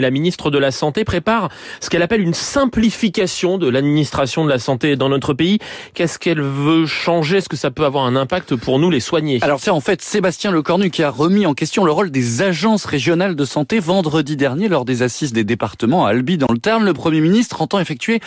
La ministre de la Santé prépare ce qu'elle appelle une simplification de l'administration de la santé dans notre pays. Qu'est-ce qu'elle veut changer? Est-ce que ça peut avoir un impact pour nous, les soignés? Alors c'est en fait Sébastien Lecornu qui a remis en question le rôle des agences régionales de santé vendredi dernier lors des assises des départements à Albi dans le Tarn. Le Premier ministre entend effectuer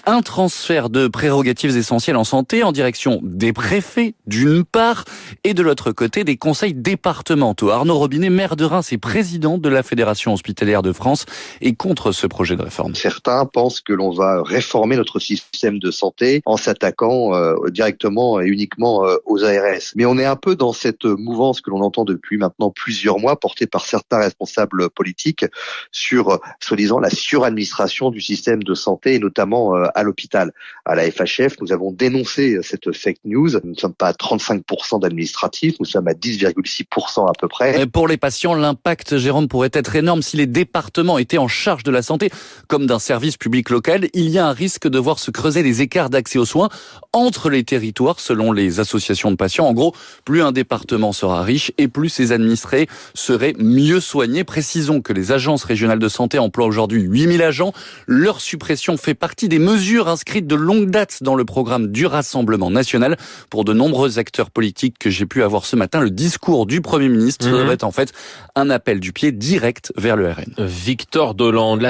un transfert de prérogatives essentielles en santé en direction des préfets d'une part et de l'autre côté des conseils départementaux. Arnaud Robinet, maire de Reims et président de la Fédération hospitalière de France, est contre ce projet de réforme. Certains pensent que l'on va réformer notre système de santé en s'attaquant directement et uniquement aux ARS. Mais on est un peu dans cette mouvance que l'on entend depuis maintenant plusieurs mois, portée par certains responsables politiques sur, soi-disant, la suradministration du système de santé et notamment à l'hôpital. À la FHF, nous avons dénoncé cette fake news. Nous ne sommes pas à 35% d'administratifs, nous sommes à 10,6% à peu près. Pour les patients, l'impact, Jérôme, pourrait être énorme si les départements étaient en charge de la santé comme d'un service public local. Il y a un risque de voir se creuser les écarts d'accès aux soins entre les territoires selon les associations de patients. En gros, plus un département sera riche et plus ses administrés seraient mieux soignés. Précisons que les agences régionales de santé emploient aujourd'hui 8000 agents. Leur suppression fait partie des mesures inscrites de longue date dans le programme du Rassemblement national. Pour de nombreux acteurs politiques que j'ai pu avoir ce matin, le discours du Premier ministre serait en fait un appel du pied direct vers le RN. Victor Dolande.